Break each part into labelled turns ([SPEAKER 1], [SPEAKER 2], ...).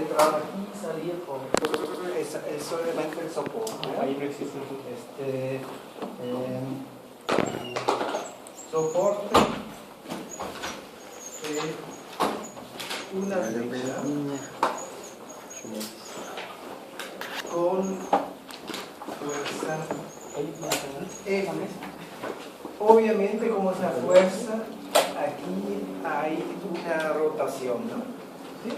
[SPEAKER 1] entrar aquí y salir con es solamente el soporte.
[SPEAKER 2] Ahí no existe
[SPEAKER 1] soporte de una flecha con fuerza F. Obviamente, como es la fuerza, aquí hay una rotación, ¿no? ¿Sí?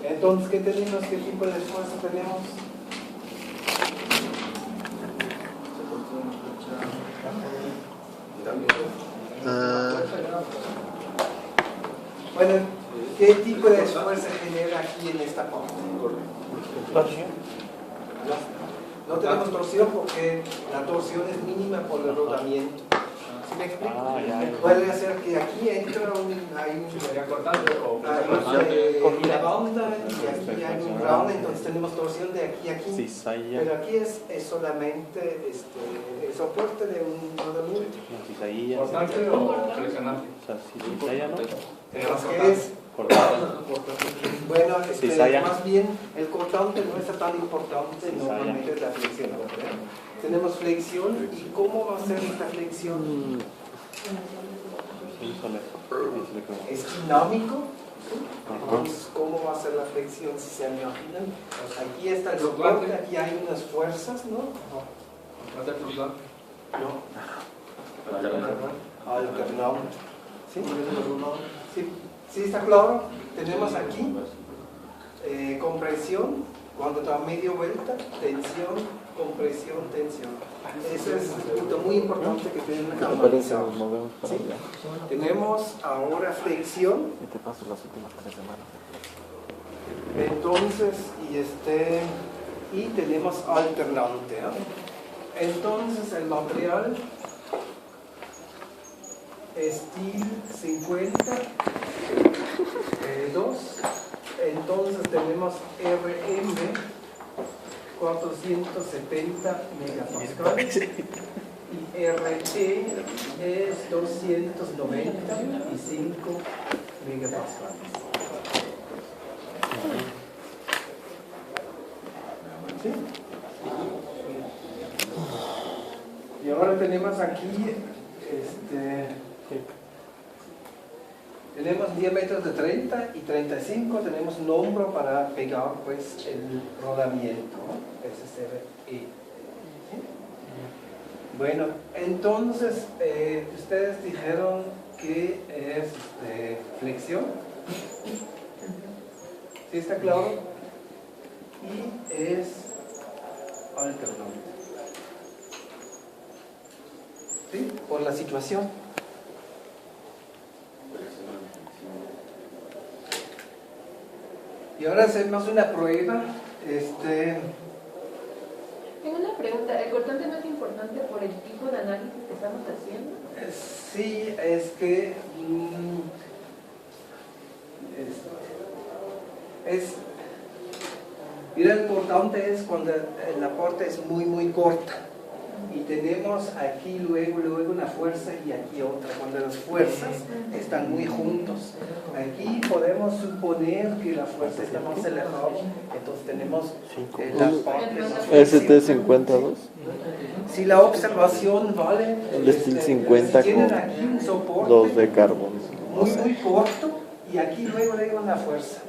[SPEAKER 1] Entonces, ¿qué tenemos? ¿Qué tipo de fuerza tenemos? Bueno, ¿qué tipo de fuerza genera aquí en esta parte? No tenemos torsión porque la torsión es mínima por el rodamiento. ¿Sí me explico? Puede ser que aquí entra hay una banda y aquí hay un ground, entonces tenemos torsión de aquí a aquí. Pero aquí es solamente el soporte de un rodamiento.
[SPEAKER 2] ¿Cortante o flexionante?
[SPEAKER 1] ¿Qué es? Bueno, más bien el cortante no es tan importante, normalmente es la flexión. Tenemos flexión, y ¿cómo va a ser esta flexión? Es dinámico. Entonces, ¿cómo va a ser la flexión si se imaginan? Aquí está el soporte, aquí hay unas fuerzas, ¿no? No. Alternado. ¿Sí? ¿Sí? ¿Sí está claro? Tenemos aquí compresión, cuando da medio vuelta, tensión, compresión, tensión. Ese es un punto muy importante que tienen que analizar. ¿Sí? Tenemos ahora flexión.
[SPEAKER 3] Y te paso las últimas 3 semanas.
[SPEAKER 1] Entonces, y tenemos alternante, ¿no? Entonces, el material Steel 50 2, entonces tenemos RM 470 megapascales y RE es 295 megapascales. ¿Sí? Y ahora tenemos aquí tenemos diámetros de 30 y 35, tenemos un hombro para pegar pues el rodamiento, ¿no? SCRE. ¿Sí? Bueno, entonces ustedes dijeron que es flexión. ¿Sí está claro? Y es alternante. ¿Sí? Por la situación. Y ahora hacemos una prueba.
[SPEAKER 4] Tengo una pregunta. ¿El cortante no es importante por el tipo de análisis que estamos haciendo?
[SPEAKER 1] Sí, es que mira, el cortante es cuando la corta es muy muy corta y tenemos aquí luego una fuerza y aquí otra, cuando las fuerzas están muy juntos. Aquí podemos suponer que la fuerza está más elevada, entonces tenemos la parte
[SPEAKER 3] ST52.
[SPEAKER 1] si la observación vale,
[SPEAKER 3] El Steel 50
[SPEAKER 1] si tienen
[SPEAKER 3] con
[SPEAKER 1] aquí un soporte
[SPEAKER 3] 2 de carbono.
[SPEAKER 1] muy corto y aquí luego una fuerza.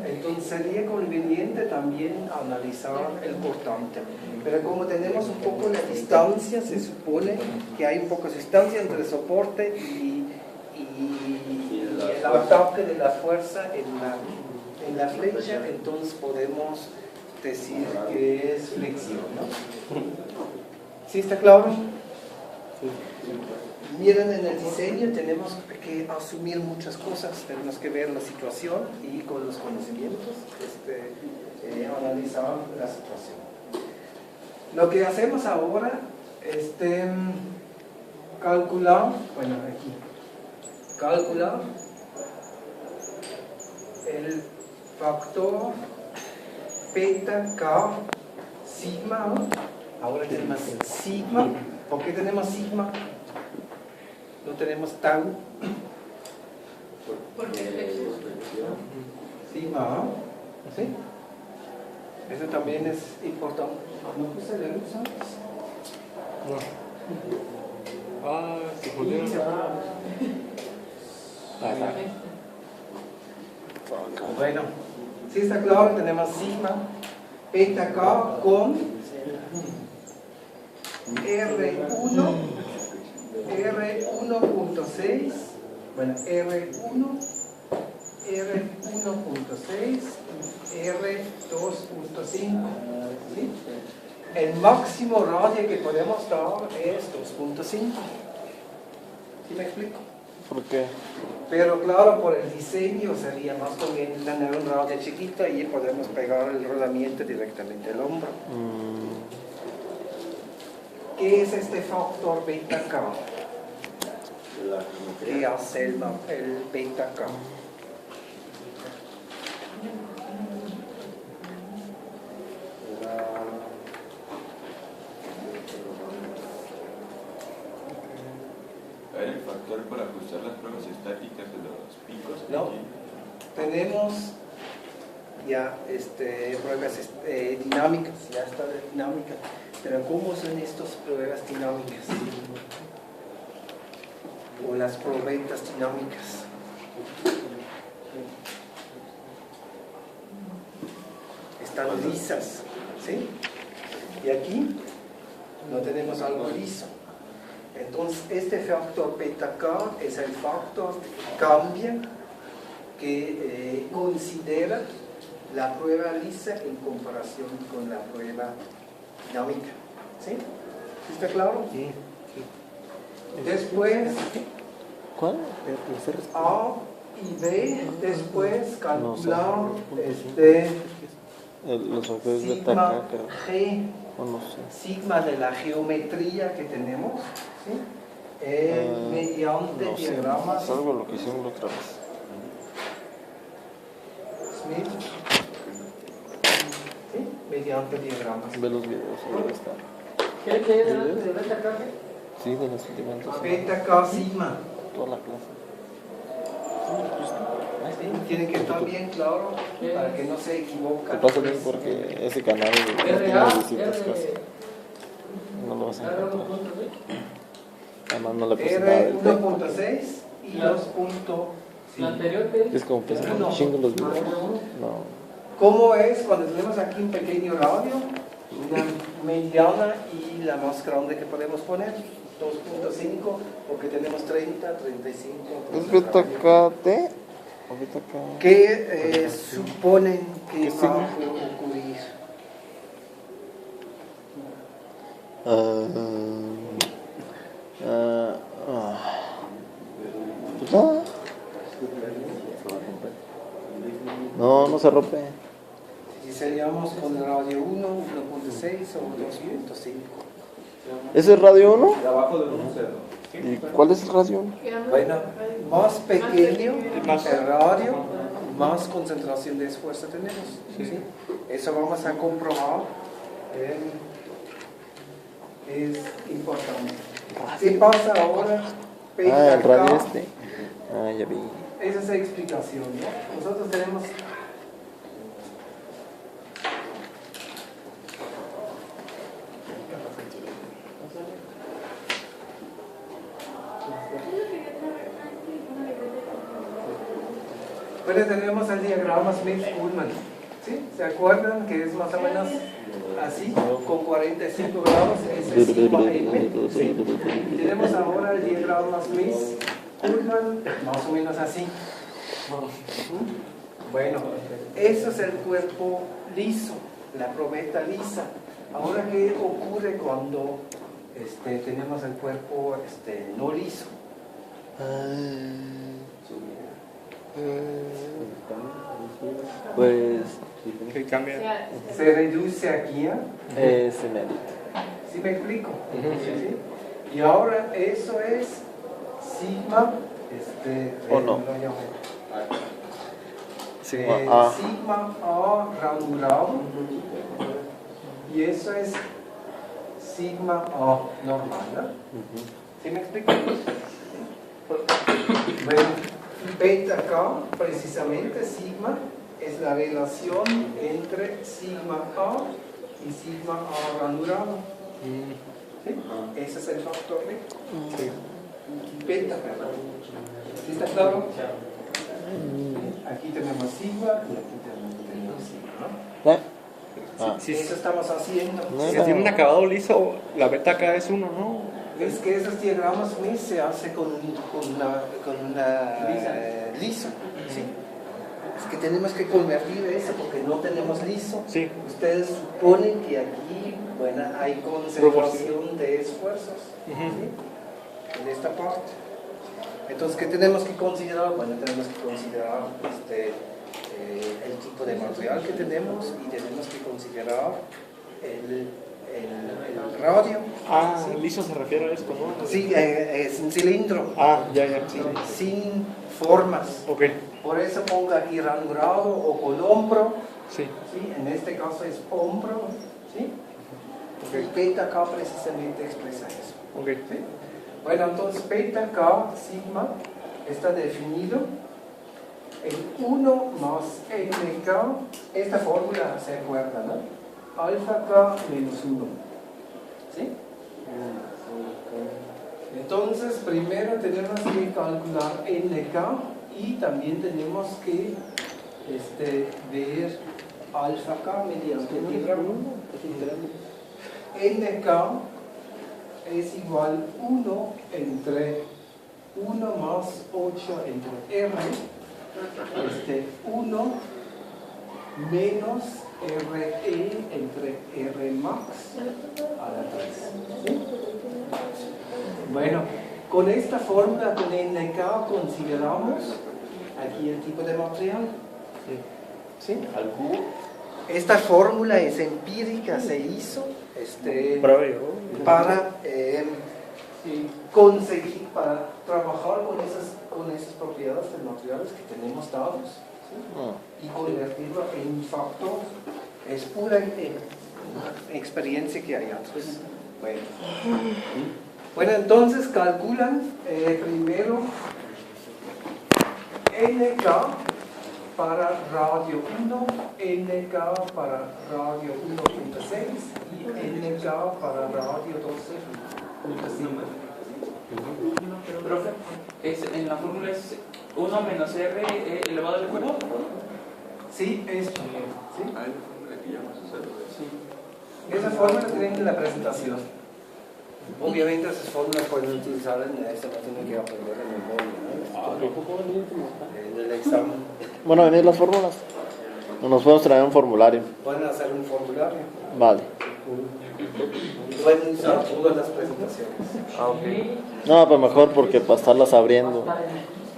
[SPEAKER 1] Entonces sería conveniente también analizar el cortante. Pero como tenemos un poco la distancia, se supone que hay un poco de distancia entre el soporte y el ataque de la fuerza en la flecha, entonces podemos decir que es flexión, ¿no? ¿Sí está claro? Sí. Miren, en el diseño tenemos que asumir muchas cosas, tenemos que ver la situación y con los conocimientos analizar la situación. Lo que hacemos ahora es calcular el factor beta K sigma, ¿no? Ahora tenemos sigma. ¿Por qué tenemos sigma? No tenemos tau.
[SPEAKER 4] Porque es flexión.
[SPEAKER 1] Sigma A, ¿sí? Eso también es importante. ¿No puse la luz antes?
[SPEAKER 2] Ah, se jodieron.
[SPEAKER 1] Bueno, si está claro, tenemos sigma beta K con R1.6, bueno, R1, R1.6, R2.5, ¿sí? El máximo radio que podemos dar es 2.5. ¿Sí me explico?
[SPEAKER 3] ¿Por qué?
[SPEAKER 1] Pero claro, por el diseño sería más conveniente tener un radio chiquito y podemos pegar el rodamiento directamente al hombro. ¿Qué es este factor beta K? ¿Qué hace el beta K?
[SPEAKER 5] ¿Hay el factor para ajustar las pruebas estáticas de los picos?
[SPEAKER 1] No, tenemos ya pruebas dinámicas, ya está la dinámica, pero ¿cómo son estas pruebas dinámicas? O las probetas dinámicas. Están lisas, ¿sí? Y aquí no tenemos algo liso. Entonces, este factor beta K es el factor que cambia, que considera la prueba lisa en comparación con la prueba dinámica. ¿Sí? ¿Está claro?
[SPEAKER 3] Sí.
[SPEAKER 1] Después,
[SPEAKER 3] ¿Cuál?
[SPEAKER 1] A y B, después calcular
[SPEAKER 3] los factores beta
[SPEAKER 1] sigma
[SPEAKER 3] K, creo.
[SPEAKER 1] G,
[SPEAKER 3] O no sé.
[SPEAKER 1] sigma de la geometría que tenemos, ¿sí? Mediante
[SPEAKER 3] No sé.
[SPEAKER 1] diagramas
[SPEAKER 3] Es algo lo que hicimos la otra vez.
[SPEAKER 1] Smith, ¿sí? Mediante diagramas.
[SPEAKER 3] Ve los videos, ahí está.
[SPEAKER 4] ¿Qué hay delante de beta K?
[SPEAKER 3] Sí, de las últimas dos.
[SPEAKER 1] Beta K sigma.
[SPEAKER 3] Toda la clase.
[SPEAKER 1] ¿Sí? Tiene que estar bien claro para que no se equivoque.
[SPEAKER 3] Te pasa bien porque ese canal no tiene visitas casi. No lo vas a encontrar. Además no le puse nada del texto.
[SPEAKER 1] R1.6 y 2.5.
[SPEAKER 4] ¿La anterior qué es?
[SPEAKER 3] Es como pesan un chingo los videos. No.
[SPEAKER 1] ¿Cómo es cuando tenemos aquí un pequeño radio? Una mediana y la más grande que podemos poner, 2.5, porque tenemos 30, 35.
[SPEAKER 3] ¿Es beta KT o beta K?
[SPEAKER 1] ¿Qué suponen que
[SPEAKER 3] ¿Qué
[SPEAKER 1] va
[SPEAKER 3] signo?
[SPEAKER 1] a ocurrir?
[SPEAKER 3] Pues nada. No, no se rompe.
[SPEAKER 1] Si seríamos con el radio 1, 1.6 o 2.5.
[SPEAKER 3] ¿Ese es radio 1?
[SPEAKER 5] De abajo del 1.0.
[SPEAKER 3] ¿Y cuál es el radio 1?
[SPEAKER 1] Bueno, más pequeño el radio, más concentración de esfuerzo tenemos. ¿Sí? Eso vamos a comprobar. Es importante. ¿Qué pasa ahora?
[SPEAKER 3] Ah, el radio
[SPEAKER 1] K.
[SPEAKER 3] este. Ah, ya vi.
[SPEAKER 1] Esa es la explicación, ¿no? Nosotros tenemos... Bueno, tenemos el diagrama Smith-Ullmann. ¿Sí? ¿Se acuerdan que es más o menos así? Con 45 grados, ese es sigma M. ¿Sí? Tenemos ahora el diagrama Smith-Ullmann, más o menos así. Bueno, eso es el cuerpo liso, la probeta lisa. Ahora, ¿qué ocurre cuando tenemos el cuerpo no liso?
[SPEAKER 3] Pues
[SPEAKER 2] ¿Qué cambia?
[SPEAKER 1] Se reduce aquí, ¿eh?
[SPEAKER 3] es en el.
[SPEAKER 1] ¿Sí me explico? ¿Sí? Y ahora eso es sigma,
[SPEAKER 3] ¿O no?
[SPEAKER 1] lo llamo,
[SPEAKER 3] Sigma A.
[SPEAKER 1] sigma A granulado, y eso es sigma A normal, ¿no? ¿Sí me explico? Bueno, Beta K, precisamente sigma, es la relación entre sigma A y sigma A ranurado. ¿Sí? Ese es el factor B.
[SPEAKER 2] Sí.
[SPEAKER 1] Beta K. ¿Sí está claro? Aquí tenemos sigma y aquí tenemos sigma.
[SPEAKER 3] ¿Eh? Ah.
[SPEAKER 2] Sí,
[SPEAKER 1] Eso estamos haciendo.
[SPEAKER 3] No.
[SPEAKER 2] Si tiene un acabado liso, la beta acá es 1, ¿no?
[SPEAKER 1] Es que esos diagramas se hace con una liso. ¿Sí? Es que tenemos que convertir eso porque no tenemos liso.
[SPEAKER 2] Sí.
[SPEAKER 1] Ustedes suponen que aquí, bueno, hay concentración de esfuerzos. ¿Sí? En esta parte. Entonces, ¿qué tenemos que considerar? Bueno, tenemos que considerar el tipo de material que tenemos y tenemos que considerar el radio.
[SPEAKER 2] Ah,
[SPEAKER 1] ¿Sí?
[SPEAKER 2] liso se refiere a esto, ¿no?
[SPEAKER 1] Sí, es un cilindro.
[SPEAKER 2] Ah, ya.
[SPEAKER 1] Sí, sin formas.
[SPEAKER 2] Ok,
[SPEAKER 1] Por eso ponga aquí ranurado o colombro.
[SPEAKER 2] sí.
[SPEAKER 1] ¿Sí? En este caso es hombro. ¿Sí? El beta K precisamente expresa eso.
[SPEAKER 2] Ok.
[SPEAKER 1] ¿Sí? Bueno, entonces beta K sigma está definido en 1 más nk. Esta fórmula se acuerda, ¿no? Alfa K menos 1. ¿Sí? Entonces, primero tenemos que calcular nk y también tenemos que ver alfa K mediante el diagrama. nk es igual 1 entre 1 más 8 entre r, 1 menos RE entre R max a la 3. ¿Sí? Bueno, con esta fórmula con NK consideramos aquí el tipo de material. ¿Sí? Esta fórmula es empírica, se hizo para conseguir, para trabajar con esas propiedades de materiales que tenemos dados. ¿Sí? Y convertirlo en un factor. Es pura experiencia que hay atrás. Bueno, entonces calculan primero NK para radio 1, NK para radio 1.6 y NK para radio 12.5.
[SPEAKER 6] Profe, en la fórmula es 1 menos R elevado al cubo.
[SPEAKER 1] Sí, esto. ¿Sí?
[SPEAKER 5] Ah, la fórmula que ya vamos a usar.
[SPEAKER 1] Sí. Esa fórmula tienen en la presentación. Obviamente esas fórmulas pueden utilizar en eso, no tienen que aprender de memoria, ¿no? En el examen.
[SPEAKER 3] Bueno, venir las fórmulas. Nos podemos traer un formulario.
[SPEAKER 1] Pueden hacer un formulario.
[SPEAKER 3] Vale.
[SPEAKER 1] Pueden usar todas las presentaciones.
[SPEAKER 3] Ah, ok. No, pues mejor porque para estarlas abriendo,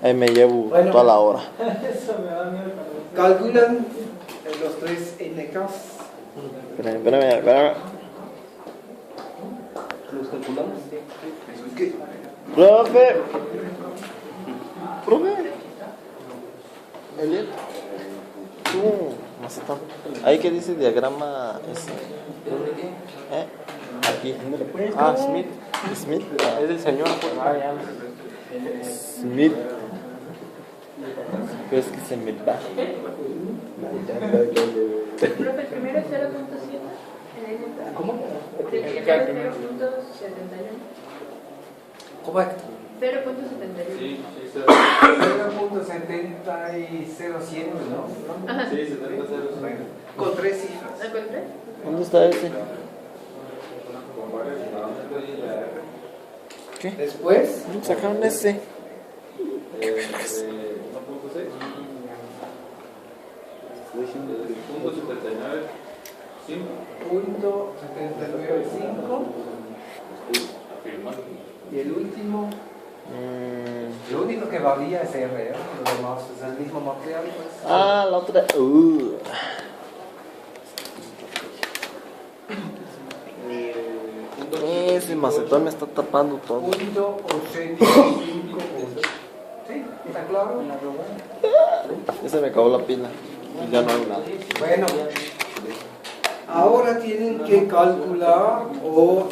[SPEAKER 3] ahí me llevo toda la hora.
[SPEAKER 1] Calculan los 3 NKs.
[SPEAKER 3] Espérame.
[SPEAKER 1] ¿Los calculamos? ¿Qué?
[SPEAKER 3] Profe. Eliel. Ahí que dice diagrama ese. Aquí. Ah, Smith.
[SPEAKER 2] Es del señor.
[SPEAKER 3] Smith. ¿Crees que se me va?
[SPEAKER 4] Profe, primero es 0.7 en NK.
[SPEAKER 1] ¿Cómo?
[SPEAKER 4] Primero es 0.71.
[SPEAKER 1] Correcto.
[SPEAKER 4] 0.71.
[SPEAKER 6] Sí,
[SPEAKER 1] 0.70 y 0.100, ¿no?
[SPEAKER 4] Ajá.
[SPEAKER 6] sí, 70.
[SPEAKER 1] Bueno, con 3 cifras.
[SPEAKER 4] ¿Encontré?
[SPEAKER 3] ¿Dónde está ese? ¿Qué?
[SPEAKER 1] Después,
[SPEAKER 3] Sacaron ese.
[SPEAKER 6] Punto 79.
[SPEAKER 1] punto 79.5 y el último, lo único que varía es R, ¿eh? Lo demás es el mismo material, pues.
[SPEAKER 3] Ah, la otra. Ese macetón me está tapando todo.
[SPEAKER 1] Punto 85. ¿Sí? ¿Está claro?
[SPEAKER 3] Ese me acabó la pila. Y ya no hay nada.
[SPEAKER 1] Bueno, ahora tienen que calcular o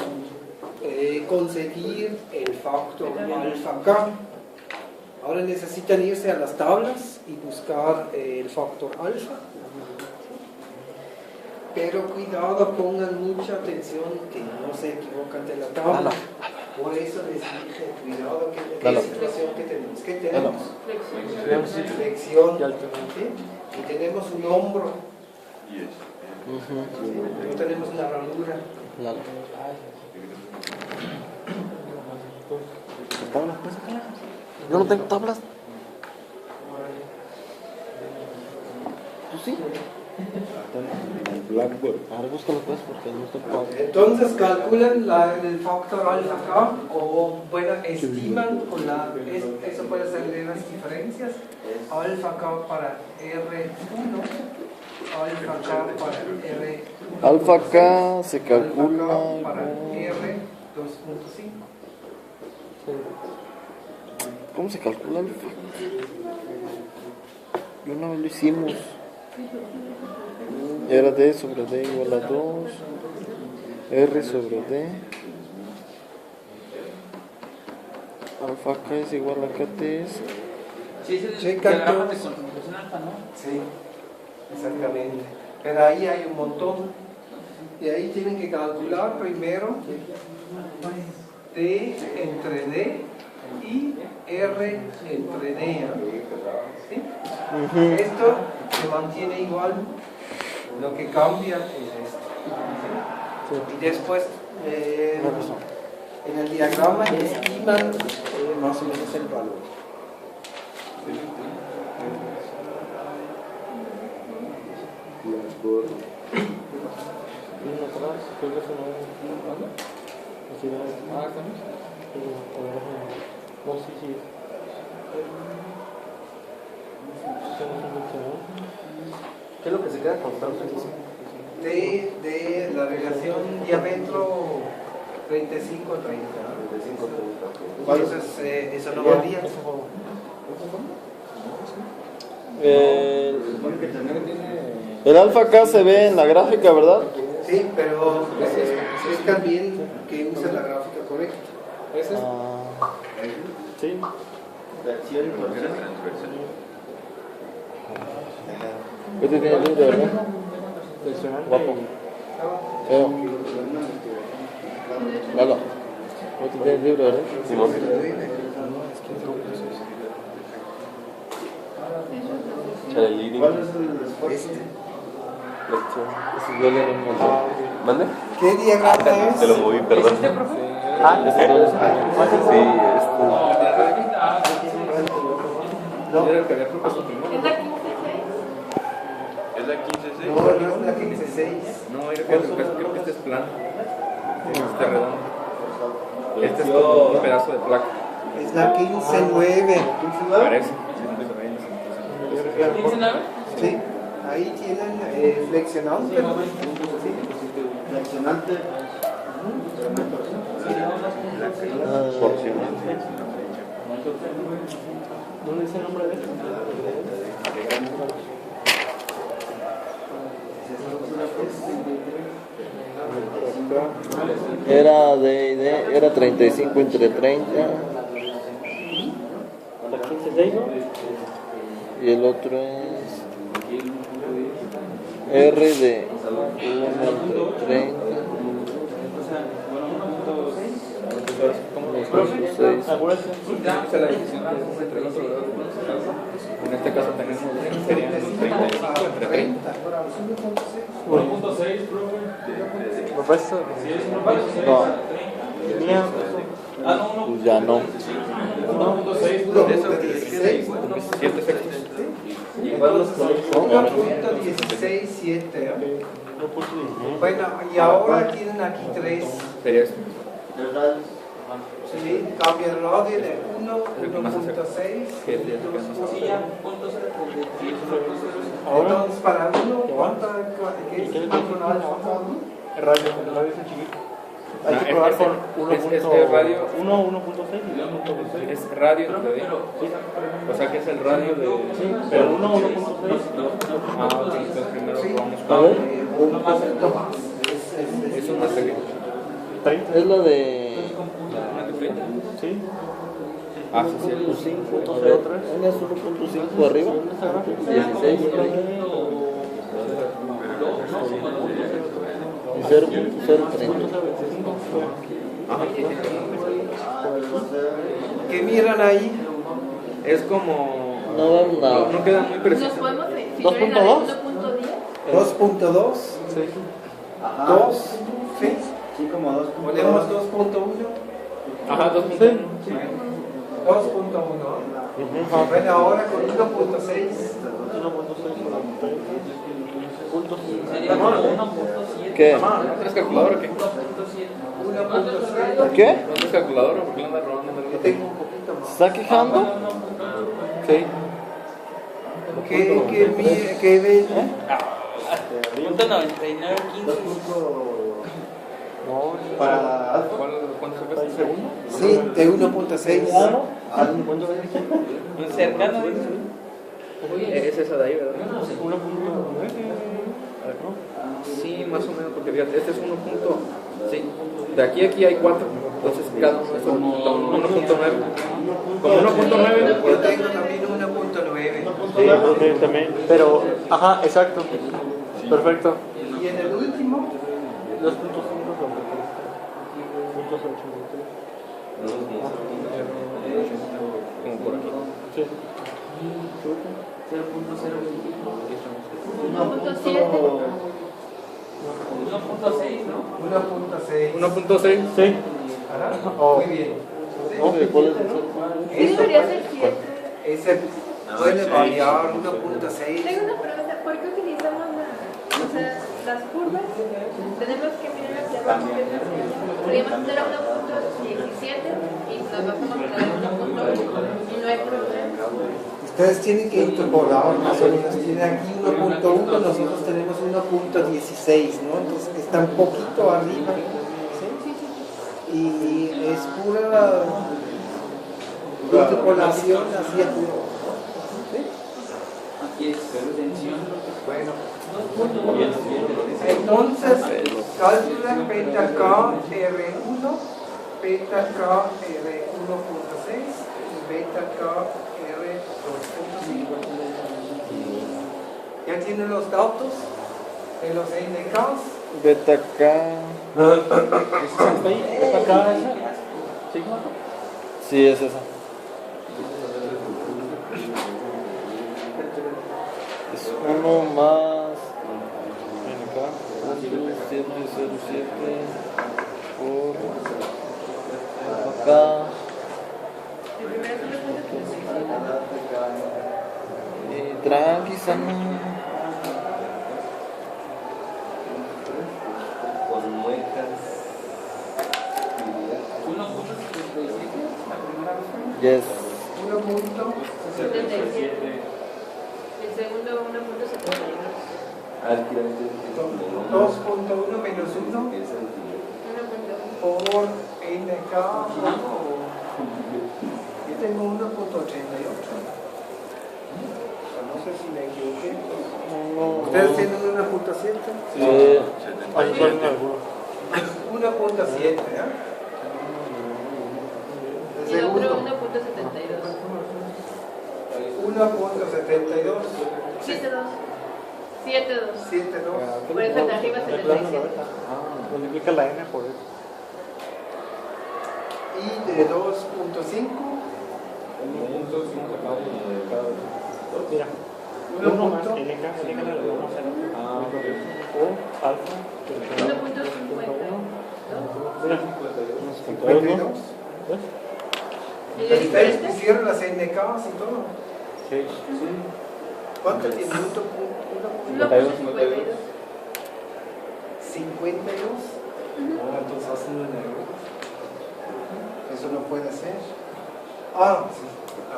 [SPEAKER 1] conseguir el factor alfa K. Ahora necesitan irse a las tablas y buscar el factor alfa. Pero cuidado, pongan mucha atención que no se equivocan de la tabla. Por eso les dije, cuidado, que ¿qué situación que tenemos? ¿Qué tenemos? Flexión. ¿Sí? Y tenemos un hombro. No tenemos una ranura.
[SPEAKER 3] Yo no tengo tablas. ¿Tú sí?
[SPEAKER 5] Blackboard.
[SPEAKER 3] Ahora búscalo pues porque no estoy ocupado.
[SPEAKER 1] Entonces calculan el factor alfa acá, o bueno, estiman con eso puede ser de las diferencias, alfa acá para R1, alfa acá para R2,
[SPEAKER 3] Alfa acá se calcula
[SPEAKER 1] alfa acá para
[SPEAKER 3] con-
[SPEAKER 1] R2.5.
[SPEAKER 3] ¿Cómo se calcula alfa? Y una vez lo hicimos. Era D sobre D igual a 2. R sobre D. Alfa acá es igual a KT.
[SPEAKER 6] Sí, es el
[SPEAKER 1] Checa
[SPEAKER 6] diagrama de
[SPEAKER 1] todos.
[SPEAKER 6] concentración alfa, ¿no?
[SPEAKER 1] Sí, exactamente. Pero ahí hay un montón. Y ahí tienen que calcular primero D entre D y R entre D. ¿Sí? Esto se mantiene igual, lo que cambia es esto. ¿Sí? Y después en el diagrama estiman más o menos el valor.
[SPEAKER 2] ¿Qué es lo que se queda constante?
[SPEAKER 1] De la relación diámetro 35 a 30. Entonces eso no varía.
[SPEAKER 3] El alfa acá se ve en la gráfica, ¿verdad?
[SPEAKER 1] Sí, pero es también que use la gráfica correcta.
[SPEAKER 3] Sí. Este tiene libre, ¿verdad? Guapo. Feo. Lalo. Este tiene libre, ¿verdad? Simón.
[SPEAKER 2] ¿Mande?
[SPEAKER 1] ¿Qué diagrama es?
[SPEAKER 5] Te lo moví, perdón.
[SPEAKER 4] ¿Es la 15-6?
[SPEAKER 5] ¿Es la 15C?
[SPEAKER 1] No, no es la 15.6.
[SPEAKER 2] No, creo que este es plano. Este redondo. Este es como un pedazo de placa.
[SPEAKER 1] Es la 15.9.
[SPEAKER 2] Parece.
[SPEAKER 6] ¿15-9?
[SPEAKER 1] Sí, ahí tienen flexionante.
[SPEAKER 7] Flexionante.
[SPEAKER 2] ¿Dónde dice el nombre de esto?
[SPEAKER 3] Era 35 entre 30.
[SPEAKER 2] ¿La 15.6, no?
[SPEAKER 3] Y el otro es R de 1 entre 30.
[SPEAKER 2] Acuérdense, esa es la decisión que es entre el otro lado. En este caso tenemos serían 35 entre 30.
[SPEAKER 6] 1.6, profe.
[SPEAKER 2] ¿Me parece?
[SPEAKER 6] Sí, es 1.6.
[SPEAKER 3] No,
[SPEAKER 6] No.
[SPEAKER 3] ya no.
[SPEAKER 6] 1.6,
[SPEAKER 2] De
[SPEAKER 6] profe.
[SPEAKER 2] eso, 16, 7 efectos.
[SPEAKER 1] 1.16.7. Bueno, y ahora tienen aquí 3.
[SPEAKER 2] Sería eso.
[SPEAKER 1] ¿Sí? Cambia el radio de 1, 1.6.
[SPEAKER 6] Sí, ya, punto 0.
[SPEAKER 1] Entonces, para 1, ¿qué es el control?
[SPEAKER 2] El radio es un chiquito. Hay que probar con 1.6
[SPEAKER 6] Este radio,
[SPEAKER 2] 1.6 y 1.6. Es radio entre D. O sea que es el radio de. Pero 1.6. Ah, ok, entonces primero probamos
[SPEAKER 3] A ver.
[SPEAKER 1] Un poquito más.
[SPEAKER 2] Es una serie.
[SPEAKER 3] Es la de.
[SPEAKER 2] ¿Una de 30?
[SPEAKER 3] Sí.
[SPEAKER 2] Ah, sí, sí.
[SPEAKER 3] 1.503. Una es 1.5 arriba.
[SPEAKER 2] 16.
[SPEAKER 3] Y 0.030.
[SPEAKER 1] ¿Qué miran ahí?
[SPEAKER 2] Es como...
[SPEAKER 3] No vemos nada.
[SPEAKER 2] No queda muy
[SPEAKER 4] ¿Nos
[SPEAKER 2] preciso.
[SPEAKER 4] podemos fijar en la de
[SPEAKER 3] 2.2?
[SPEAKER 4] 1.10?
[SPEAKER 1] 2.2.
[SPEAKER 3] Sí.
[SPEAKER 1] 2. ¿Sí?
[SPEAKER 7] Sí, como 2.
[SPEAKER 1] Ponemos 2.1.
[SPEAKER 2] Ajá, 2.
[SPEAKER 3] Sí.
[SPEAKER 1] 2.1. Bueno, ahora con 1.6.
[SPEAKER 6] Sería como 1.7.
[SPEAKER 3] ¿Qué?
[SPEAKER 2] ¿No tienes calculadora o qué?
[SPEAKER 6] 1.7.
[SPEAKER 1] 1.6.
[SPEAKER 3] ¿Qué?
[SPEAKER 2] ¿No tienes calculadora? ¿Por qué le andas robando?
[SPEAKER 1] Yo tengo un poquito
[SPEAKER 3] ¿Se
[SPEAKER 1] más.
[SPEAKER 3] está quejando? Sí.
[SPEAKER 1] ¿Qué ven?
[SPEAKER 6] Punto 99, 15.
[SPEAKER 7] Para.
[SPEAKER 2] ¿Cuánto sacaste?
[SPEAKER 1] Sí, de 1.6.
[SPEAKER 6] Cercano,
[SPEAKER 2] Es esa de ahí, ¿verdad? 1.9. Sí, más o menos, porque fíjate, este es 1. Sí, de aquí a aquí hay 4, entonces cada uno es 1.9. Como 1.9.
[SPEAKER 1] Yo tengo también 1.9.
[SPEAKER 3] Sí, también. Pero, ajá, exacto. Perfecto.
[SPEAKER 1] Y en el último,
[SPEAKER 3] 2.5
[SPEAKER 2] Como por aquí.
[SPEAKER 3] Sí.
[SPEAKER 4] 1.7.
[SPEAKER 6] 1.6, ¿no?
[SPEAKER 1] 1.6.
[SPEAKER 2] 1.6.
[SPEAKER 3] Sí.
[SPEAKER 1] Muy bien.
[SPEAKER 3] No, ¿cuál es el
[SPEAKER 4] Sí, debería ser 7.
[SPEAKER 1] Ese puede variar 1.6.
[SPEAKER 4] Tengo una pregunta, ¿por qué utilizamos las curvas? Tenemos que mirar hacia abajo, podríamos hacer a 1.17 y nos bajamos a la 1.1 y no hay problema.
[SPEAKER 1] Ustedes tienen que incorporar más o menos. Tienen aquí 1.1, nosotros tenemos 1.16, ¿no? Entonces está un poquito arriba. ¿Sí? Y es pura interpolación hacia puro. ¿Sí?
[SPEAKER 6] Aquí es tensión.
[SPEAKER 1] Bueno. Entonces, calcula beta K R1, beta K R1.6 y beta K R2.5. ¿Ya tienen los datos de los NKs?
[SPEAKER 3] Beta K. Sí, es esa. Es 1 más NK, 707 por acá. Y tranqui, sana.
[SPEAKER 7] Con muecas.
[SPEAKER 6] 1.77, la primera vez.
[SPEAKER 3] Yes.
[SPEAKER 4] 77. El segundo 1.72.
[SPEAKER 1] 2.1 menos 1 por NK. Yo tengo 1.88. No sé si me equivoqué. ¿Ustedes tienen 1.7?
[SPEAKER 3] Sí. Ahí ponen alguno.
[SPEAKER 1] 1.7, ¿eh?
[SPEAKER 4] Y el otro 1.72.
[SPEAKER 1] 1.72.
[SPEAKER 4] 7.2. 7.2.
[SPEAKER 1] 7.2.
[SPEAKER 4] Por eso el de arriba 77.
[SPEAKER 3] Multiplica la N por eso.
[SPEAKER 1] Y de 2.5.
[SPEAKER 3] Mira. 1 más NK, NK le damos o alfa.
[SPEAKER 4] 1.52.
[SPEAKER 3] Mira.
[SPEAKER 1] 52.
[SPEAKER 3] ¿Ves?
[SPEAKER 4] ¿Y el
[SPEAKER 1] Ustedes
[SPEAKER 4] diferente?
[SPEAKER 1] pusieron las NKs y todo.
[SPEAKER 3] Sí.
[SPEAKER 1] ¿Cuánto tiene?
[SPEAKER 4] 1.52.
[SPEAKER 1] 52. Entonces hacen un error. Eso no puede ser. Ah, sí,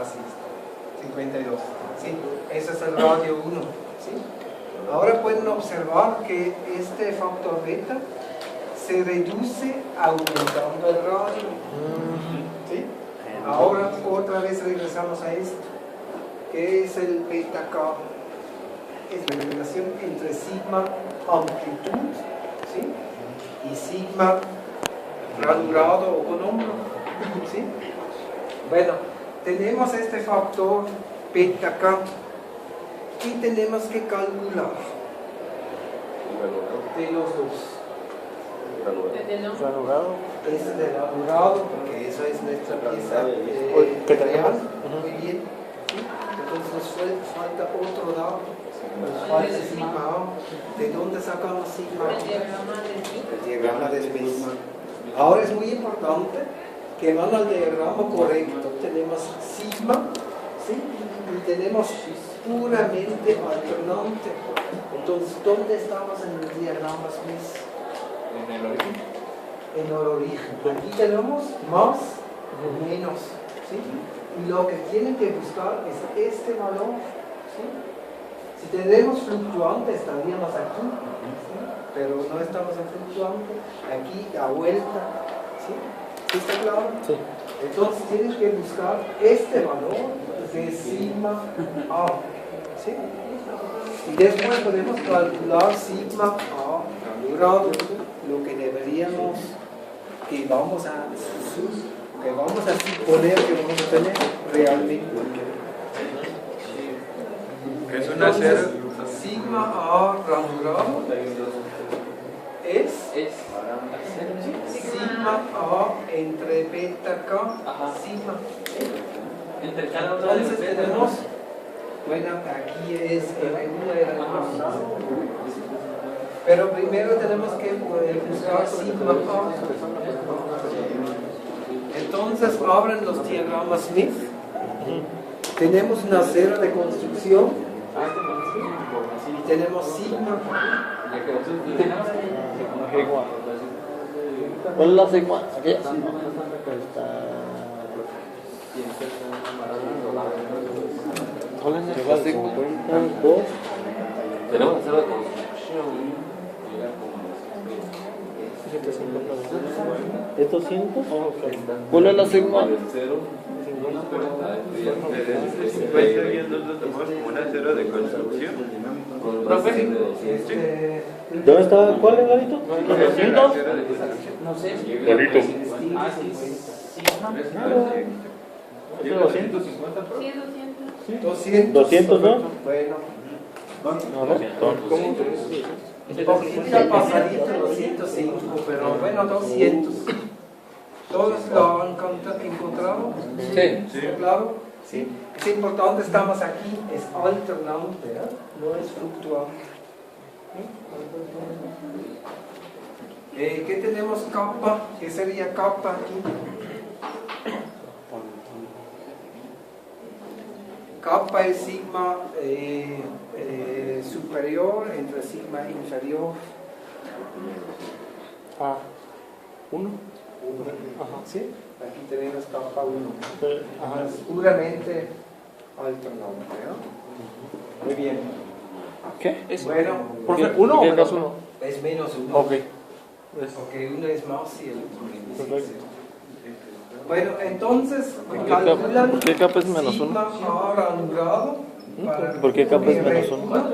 [SPEAKER 1] así está. 52. Sí, ese es el radio 1. ¿Sí? Ahora pueden observar que este factor beta se reduce aumentando el radio. ¿Sí? Ahora otra vez regresamos a esto. ¿Qué es el beta K? Es la relación entre sigma amplitud, ¿sí? Y sigma granulado o con hombro, ¿sí? Bueno, tenemos este factor beta K y tenemos que calcular de los dos.
[SPEAKER 3] ¿Ranurado?
[SPEAKER 1] Es del ranurado, porque eso es nuestra pieza real. Muy bien. ¿Sí? Entonces nos falta otro dato. Nos falta sigma A. ¿De dónde sacamos sigma A? El diagrama de Smith. Ahora es muy importante que van al diagrama correcto. Tenemos sigma, ¿sí? Y tenemos puramente alternante. Entonces, ¿dónde estamos en el diagrama Smith?
[SPEAKER 2] ¿En el origen?
[SPEAKER 1] En el origen. Aquí tenemos más o menos, ¿sí? Y lo que tienen que buscar es este valor, ¿sí? Si tenemos fluctuante estaríamos aquí, ¿sí? Pero no estamos en fluctuante, aquí a vuelta, ¿sí? ¿Sí está claro?
[SPEAKER 3] Sí.
[SPEAKER 1] Entonces tienes que buscar este valor de sigma A, ¿sí? Y después podemos calcular sigma A ranurado, lo que deberíamos, que vamos a suponer que vamos a tener realmente.
[SPEAKER 5] Es una cera.
[SPEAKER 1] Sigma A ranurado es sigma A entre beta K,
[SPEAKER 6] Ajá.
[SPEAKER 1] sigma.
[SPEAKER 6] Entre cada uno de los
[SPEAKER 1] Entonces tenemos, bueno, aquí es R1 y R2. Pero primero tenemos que buscar sigma A. Entonces abren los diagramas Smith. Tenemos una cera de construcción. Y tenemos sigma.
[SPEAKER 3] Sigma. ¿Cuál es la sigma? Aquí. ¿Cuál es la sigma? Dos.
[SPEAKER 2] Tenemos que hacer la construcción.
[SPEAKER 3] ¿Es 200? ¿Cuál es la sigma?
[SPEAKER 5] Como una cera de construcción.
[SPEAKER 6] Profe,
[SPEAKER 3] ¿Dónde está? ¿Cuál es, Larito? ¿200?
[SPEAKER 6] no sé.
[SPEAKER 2] Bonito.
[SPEAKER 6] Ah, sí,
[SPEAKER 3] ¿Es 200?
[SPEAKER 4] Sí, 200.
[SPEAKER 1] 200.
[SPEAKER 3] 200, ¿no?
[SPEAKER 1] Bueno,
[SPEAKER 3] No,
[SPEAKER 1] un poquito pasadito los 105, pero bueno, 200. ¿Todos lo han encontrado?
[SPEAKER 2] Sí.
[SPEAKER 1] ¿Claro? Sí. Es importante, estamos aquí, es alternante, ¿eh? No es fluctuante. ¿Qué tenemos kappa? ¿Qué sería kappa aquí? Kappa es sigma superior entre sigma inferior.
[SPEAKER 3] Ah, 1.
[SPEAKER 1] Ajá. ¿Sí? Aquí tenemos kappa 1.
[SPEAKER 3] Ajá.
[SPEAKER 1] Es puramente alternante, ¿no? Muy bien.
[SPEAKER 3] ¿Qué?
[SPEAKER 1] Bueno,
[SPEAKER 3] ¿Profe, 1 o menos 1?
[SPEAKER 1] es menos 1.
[SPEAKER 3] Ok.
[SPEAKER 1] Porque uno es más y el otro menos.
[SPEAKER 3] Perfecto.
[SPEAKER 1] Bueno, entonces calculan
[SPEAKER 3] ¿Qué capa es menos
[SPEAKER 1] sigma A ranurado para
[SPEAKER 3] ¿Por qué capa es menos
[SPEAKER 1] R1.
[SPEAKER 3] 1?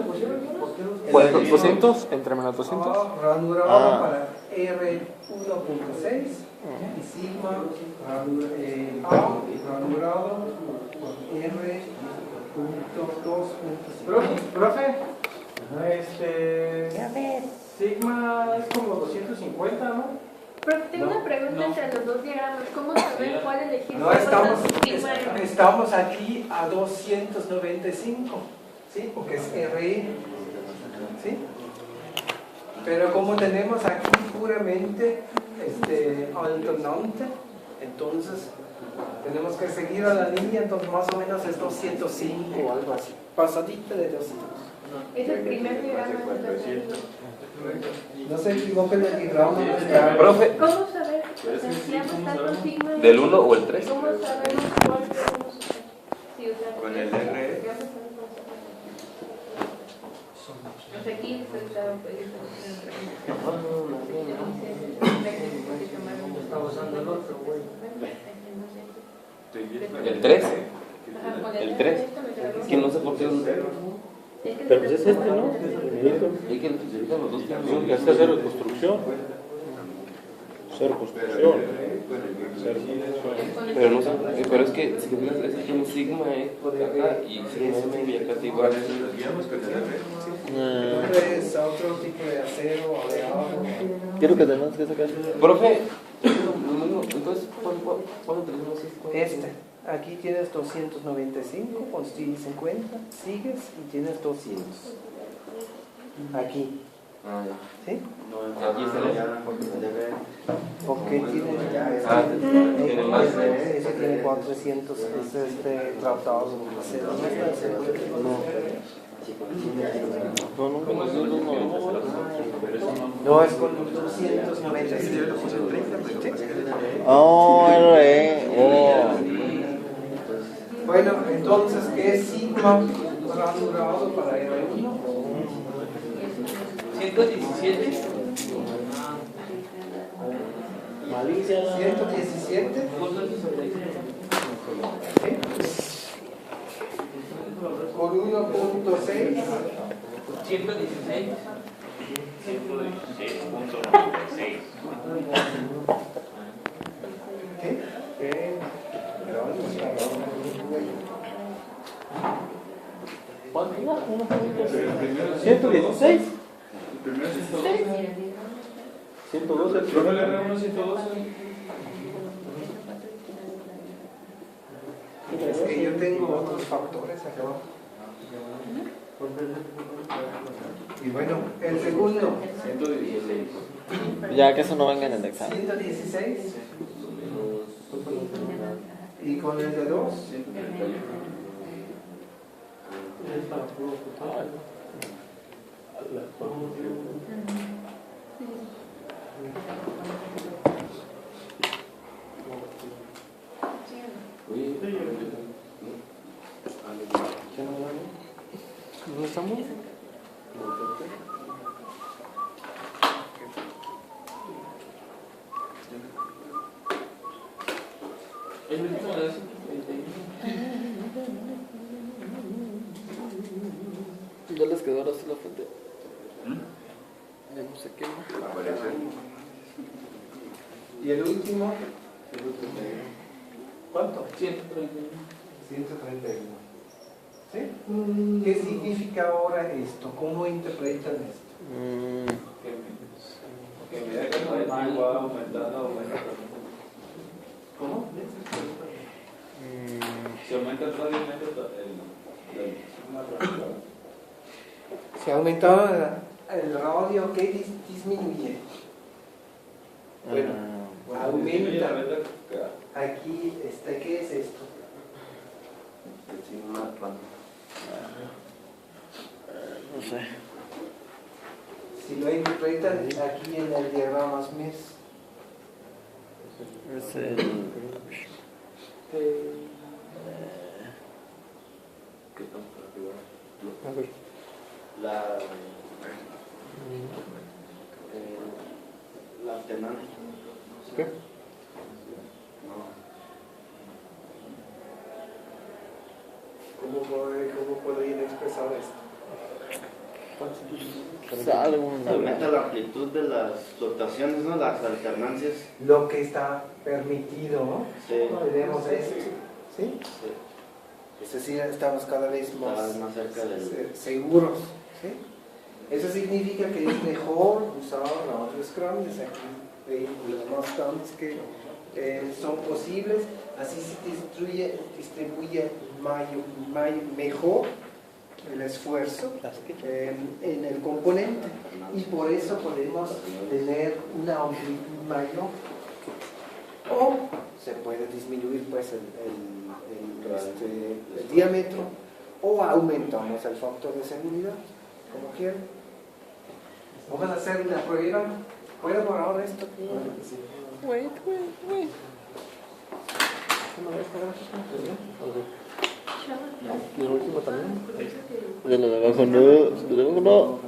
[SPEAKER 3] Pues 200 entre menos 200.
[SPEAKER 1] A ranurado
[SPEAKER 3] Ah.
[SPEAKER 1] para R1.6 y sigma A ranurado R.2.6.
[SPEAKER 8] Profe, sigma es como 250, ¿no?
[SPEAKER 4] Pero tengo una pregunta entre los dos diagramas. ¿Cómo saber cuál elegir?
[SPEAKER 1] No, estamos aquí a 295, ¿sí? Porque es RE, ¿sí? Pero como tenemos aquí puramente alternante, entonces tenemos que seguir a la línea, entonces más o menos es 205 o algo así, pasadita de 200.
[SPEAKER 4] Es el primer diagrama.
[SPEAKER 1] No se equivoquen el diagrama.
[SPEAKER 2] Profe,
[SPEAKER 4] ¿Cómo saber? O sea, si ambos tanto sigma.
[SPEAKER 2] ¿del 1 o el 3?
[SPEAKER 4] ¿Cómo sabemos cuál debemos usar? Sí, o sea,
[SPEAKER 5] Con el R.
[SPEAKER 4] O sea, aquí se está
[SPEAKER 2] ¿El 3? ¿El 3? ¿Quién no se copió?
[SPEAKER 3] Pero pues es este, ¿no?
[SPEAKER 2] ¿Y que necesitan los dos?
[SPEAKER 3] Que es cero de construcción. Cero construcción.
[SPEAKER 2] Pero no sé, pero es que si te fijas, es que un sigma por acá y sigma M y acá te igual.
[SPEAKER 1] Es otro tipo de acero o de agua.
[SPEAKER 3] Quiero que tengas que sacar.
[SPEAKER 2] Profe, entonces, ¿cuándo tenemos esto?
[SPEAKER 1] Aquí tienes 295, construye 50, sigues y tienes 200. Aquí.
[SPEAKER 2] Ah, ya.
[SPEAKER 1] ¿Sí?
[SPEAKER 2] Aquí está el
[SPEAKER 1] Porque tiene,
[SPEAKER 2] tiene más.
[SPEAKER 1] ese tiene 400, es tratado.
[SPEAKER 3] No, nunca nos dio uno.
[SPEAKER 1] No, es con 295.
[SPEAKER 3] Oh,
[SPEAKER 1] Bueno, entonces, ¿qué es sigma ranurado para R1?
[SPEAKER 6] 117.
[SPEAKER 1] 117. ¿Sí? Por 1.6.
[SPEAKER 6] 116.
[SPEAKER 9] 116.96.
[SPEAKER 1] ¿Qué?
[SPEAKER 6] ¿Cuánto?
[SPEAKER 8] 116.
[SPEAKER 5] El primero es 112.
[SPEAKER 8] 112.
[SPEAKER 5] El profe le R1 112.
[SPEAKER 1] Es que yo tengo otros factores acá abajo. Y bueno, el segundo.
[SPEAKER 5] 116.
[SPEAKER 3] Ya que eso no venga en el examen.
[SPEAKER 1] 116. Y con el de 2.
[SPEAKER 5] 131.
[SPEAKER 3] ¿Dónde estamos?
[SPEAKER 6] El último de eso.
[SPEAKER 3] Ya les quedó ahora sí la fuente. Ya no sé qué.
[SPEAKER 1] Y el último. ¿Cuánto?
[SPEAKER 6] 131.
[SPEAKER 1] 131. ¿Sí? ¿Qué significa ahora esto? ¿Cómo interpretan esto?
[SPEAKER 5] Que me da que no es igual aumentando.
[SPEAKER 1] ¿Cómo?
[SPEAKER 5] Si aumenta el radio, aumenta
[SPEAKER 1] Si aumentaba el radio, ¿qué disminuye? Bueno, aumenta. Aquí, ¿qué es esto?
[SPEAKER 3] No sé.
[SPEAKER 1] Si lo interpretan aquí en el diagrama Smith.
[SPEAKER 3] Es el.
[SPEAKER 7] La alternancia.
[SPEAKER 3] ¿Qué?
[SPEAKER 1] ¿Cómo podrían expresar esto?
[SPEAKER 7] Aumenta la amplitud de las fluctuaciones, ¿no? Las alternancias.
[SPEAKER 1] Lo que está permitido, ¿no?
[SPEAKER 7] Sí.
[SPEAKER 1] Tenemos esto. ¿Sí?
[SPEAKER 7] Sí.
[SPEAKER 1] Es decir, estamos cada vez más
[SPEAKER 7] cerca del.
[SPEAKER 1] seguros. ¿Sí? Eso significa que es mejor usar la Scrum, es aquí los más stands que son posibles, así se distribuye mejor el esfuerzo en el componente y por eso podemos tener una amplitud mayor o se puede disminuir pues el diámetro o aumentamos el factor de seguridad como quieran. Vamos a hacer una prueba. ¿Puedo borrar esto?
[SPEAKER 3] Wait. ¿Y el último también? De lo de abajo no. De lo de abajo no.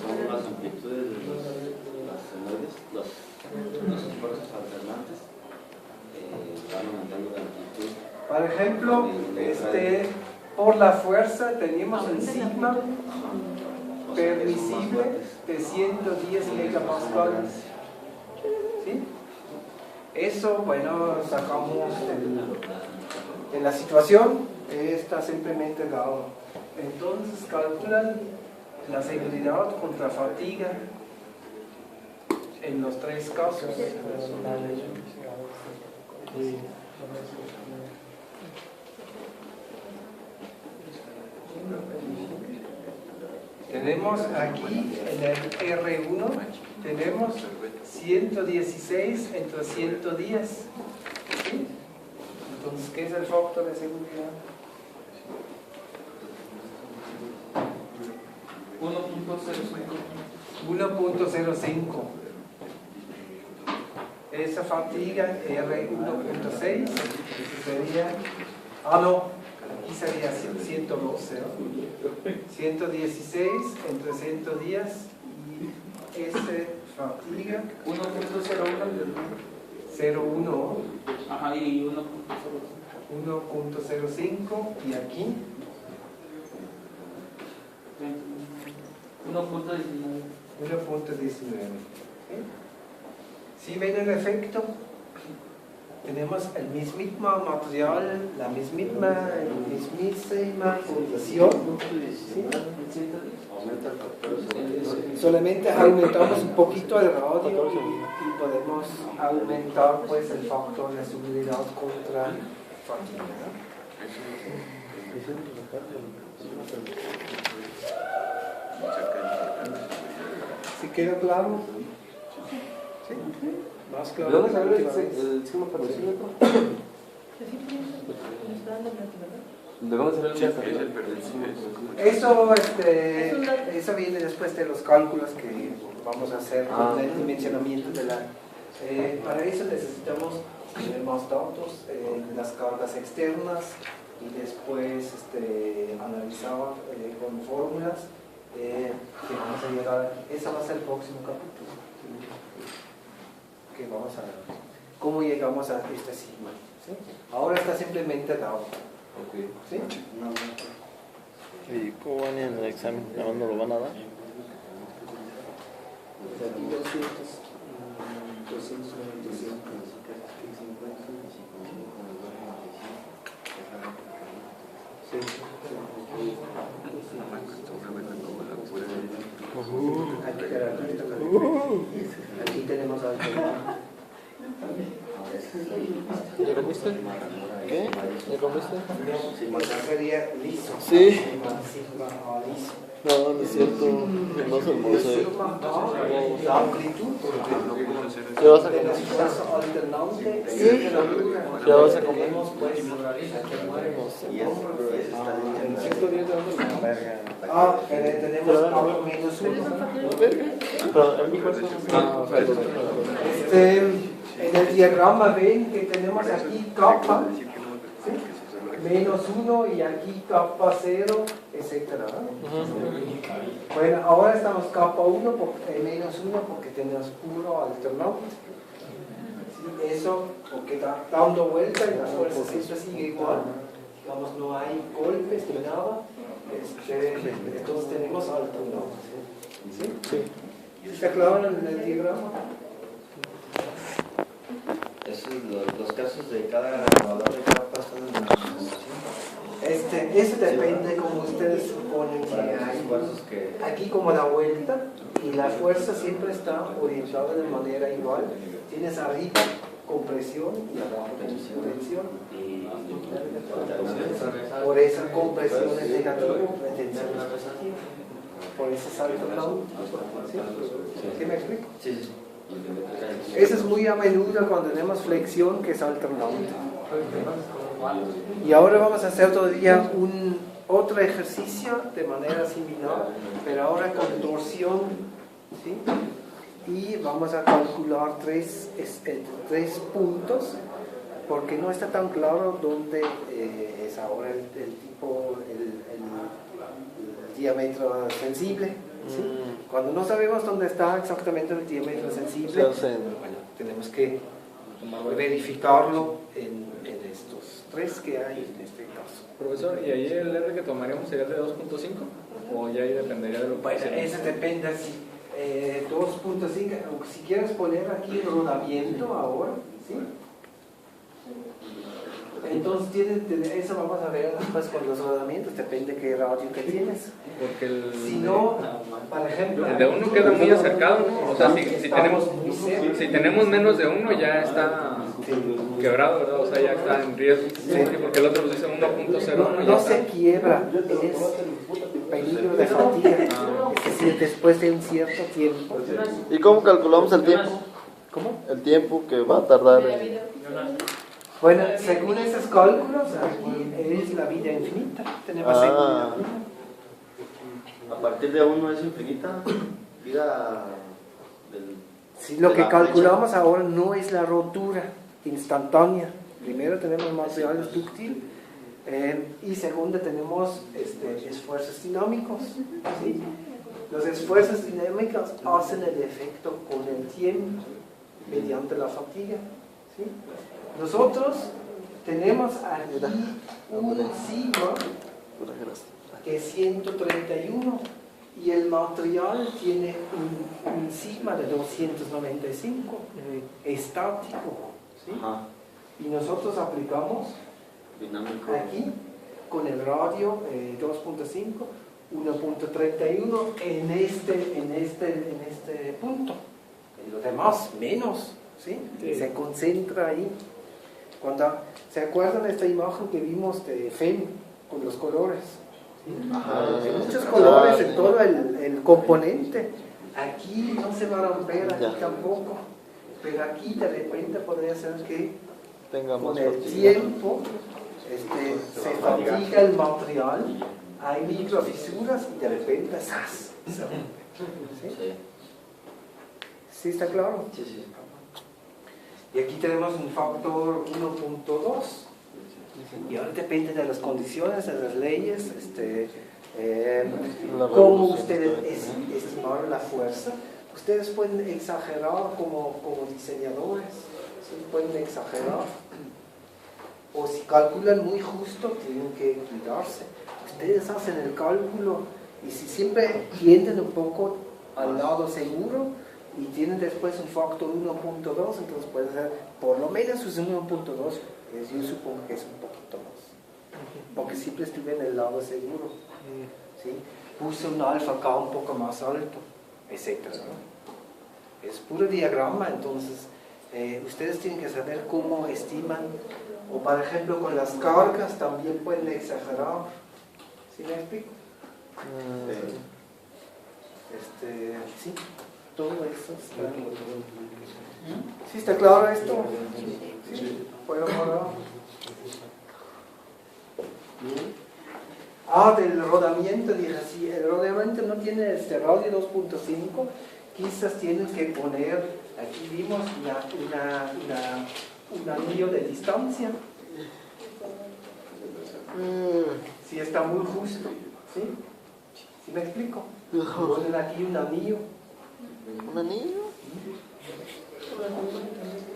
[SPEAKER 7] Son las amplitudes de los esfuerzos alternantes van aumentando la amplitud.
[SPEAKER 1] Por ejemplo, por la fuerza tenemos en sigma permisible de 110 megapascales. ¿Sí? Eso, bueno, sacamos de la situación, está simplemente dado. Entonces calculan la seguridad contra fatiga en los tres casos. Tenemos aquí en el R1, tenemos 116 entre 110. ¿Sí? Entonces, ¿qué es el factor de seguridad? 1.05. Esa fatiga R1.6 sería, aquí sería 112, ¿no? 116 entre 110 y ese fatiga 0.01.
[SPEAKER 6] Ajá, y
[SPEAKER 1] 1.05 y aquí 1.19. Si ven el efecto, tenemos el mismo material, la mismísima fundación. ¿Sí? Solamente aumentamos un poquito el radio y podemos aumentar pues el factor de seguridad contra fatiga. ¿Sí queda claro? ¿Sí? Más claro.
[SPEAKER 9] ¿De dónde salió el signo parasímetro? ¿De dónde salió el signo parasímetro?
[SPEAKER 1] Eso viene después de los cálculos que vamos a hacer con el dimensionamiento de la... para eso necesitamos tener más datos, las cargas externas y después analizar con fórmulas que vamos a llegar. Ese va a ser el próximo capítulo. Que vamos a ver cómo llegamos a este signo. ¿Sí? Ahora está simplemente dado. ¿Sí?
[SPEAKER 3] ¿Y cómo van en el examen? ¿Nada más nos lo van a dar?
[SPEAKER 1] Pues aquí 295. Sí. Aquí tenemos algo.
[SPEAKER 3] ¿Ya comiste? ¿Qué? ¿Ya comiste?
[SPEAKER 1] No, sería liso.
[SPEAKER 3] Sí.
[SPEAKER 1] Sigma liso.
[SPEAKER 3] No, no es cierto. No se almorcé.
[SPEAKER 1] La amplitud.
[SPEAKER 3] ¿Qué vas a
[SPEAKER 1] De
[SPEAKER 3] comer?
[SPEAKER 1] las fuerzas alternantes.
[SPEAKER 3] ¿Ya vas a comer?
[SPEAKER 1] Pues, tenemos K menos 1. En el diagrama ven que tenemos aquí kappa, ¿sí? Menos 1 y aquí kappa 0, etc. Bueno, ahora estamos kappa 1 menos 1 porque tenemos puro alternante. ¿Sí? Eso porque está dando vuelta y la fuerza siempre sigue igual. Digamos, no hay golpes ni nada. Entonces tenemos alternante. ¿Sí?
[SPEAKER 3] Sí.
[SPEAKER 1] ¿Está claro en el diagrama?
[SPEAKER 7] Esos los casos de cada valor de cada paso de la
[SPEAKER 1] Eso depende como ustedes suponen que hay. Aquí como la vuelta y la fuerza siempre está orientada de manera igual. Tienes arriba compresión y abajo tensión. Por esa compresión es negativo, la tensión es positiva. Por eso sale todo. ¿Sí? ¿Qué me explico?
[SPEAKER 7] Sí.
[SPEAKER 1] Eso es muy a menudo cuando tenemos flexión que es alternante. Y ahora vamos a hacer todavía otro ejercicio de manera similar, pero ahora con torsión. ¿Sí? Y vamos a calcular tres puntos, porque no está tan claro dónde es ahora el diámetro sensible. ¿Sí? Cuando no sabemos dónde está exactamente el diámetro sensible, tenemos que verificarlo en estos tres que hay en este caso.
[SPEAKER 2] Profesor, ¿y ahí el R que tomaríamos sería el de 2.5? ¿O ya ahí dependería de lo que
[SPEAKER 1] Bueno,
[SPEAKER 2] hiciéramos?
[SPEAKER 1] eso depende si 2.5, si quieres poner aquí rodamiento ahora, ¿sí? Entonces eso vamos a ver después con los rodamientos, depende qué radio que tienes.
[SPEAKER 2] Porque
[SPEAKER 1] Si no, por ejemplo,
[SPEAKER 2] el de 1 queda muy acercado, ¿no? O sea, si tenemos menos de 1 ya está quebrado, ¿verdad? O sea, ya está en riesgo. Sí, porque el otro nos dice 1.01.
[SPEAKER 1] no se quiebra, es peligro de fatiga, es decir, después de un cierto tiempo.
[SPEAKER 3] ¿Y cómo calculamos el tiempo?
[SPEAKER 1] ¿Cómo?
[SPEAKER 3] El tiempo que va a tardar en...
[SPEAKER 1] Bueno, según esos cálculos, aquí es la vida infinita. Tenemos seguridad.
[SPEAKER 7] A partir de 1 es infinita vida del...
[SPEAKER 1] Sí, lo
[SPEAKER 7] de
[SPEAKER 1] que
[SPEAKER 7] la
[SPEAKER 1] calculamos ahora no es la rotura instantánea. Primero tenemos materiales dúctil y segundo tenemos esfuerzos dinámicos. ¿Sí? Los esfuerzos dinámicos hacen el efecto con el tiempo mediante la fatiga. ¿Sí? Nosotros tenemos aquí un sigma que es 131 y el material tiene un sigma de 295 estático, ¿sí? Y nosotros aplicamos
[SPEAKER 7] dinámico
[SPEAKER 1] aquí con el radio 2.5 1.31 en este punto. En los demás menos, ¿sí? Se concentra ahí. Cuando se acuerdan de esta imagen que vimos de FEM con los colores, ¿sí? Hay muchos colores en todo el componente. Aquí no se va a romper, aquí tampoco, pero aquí de repente podría ser que con el tiempo se fatiga el material, hay microfisuras y de repente ¡zas! Se rompe. ¿Sí? ¿Sí está claro?
[SPEAKER 7] Sí, sí.
[SPEAKER 1] Y aquí tenemos un factor 1.2 y ahora depende de las condiciones, de las leyes, cómo ustedes estimaron la fuerza. Ustedes pueden exagerar como diseñadores, ¿sí? Pueden exagerar, o si calculan muy justo tienen que cuidarse. Ustedes hacen el cálculo y si siempre tienden un poco al lado seguro y tienen después un factor 1.2, entonces puede ser por lo menos un 1.2, yo supongo que es un poquito más, porque siempre estuve en el lado seguro, ¿sí? Puse un alfa K un poco más alto, etc. ¿no? Es puro diagrama, entonces ustedes tienen que saber cómo estiman, o por ejemplo con las cargas también pueden exagerar, ¿sí me explico? Sí. Todo eso está... ¿Sí está claro esto? ¿Sí? ¿Puedo parar? Del rodamiento, dije, si el rodamiento no tiene radio 2.5, quizás tienen que poner, aquí vimos un anillo de distancia. Si está muy justo, ¿sí? ¿Sí me explico? Ponen aquí un anillo.
[SPEAKER 3] ¿Un anillo?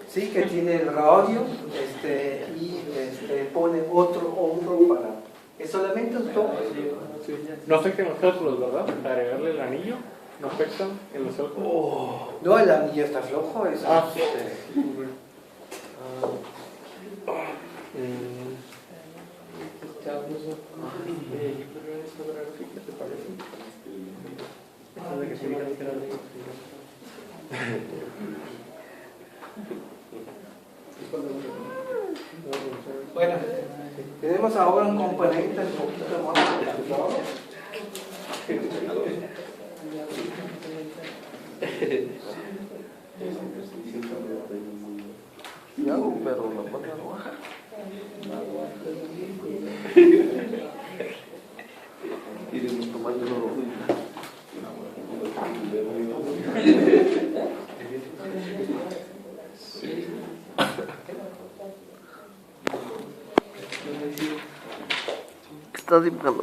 [SPEAKER 1] Sí, que tiene el radio y pone otro hombro para... Es solamente un toque.
[SPEAKER 2] No afecta en los cálculos, ¿verdad? Agregarle el anillo no afecta en los cálculos.
[SPEAKER 1] No, el anillo está flojo. Es Bueno, tenemos ahora un componente un poquito más complicado.
[SPEAKER 3] Y hago un perro, la pata roja. Y de un tomate rojo. ¿Qué estás dibujando?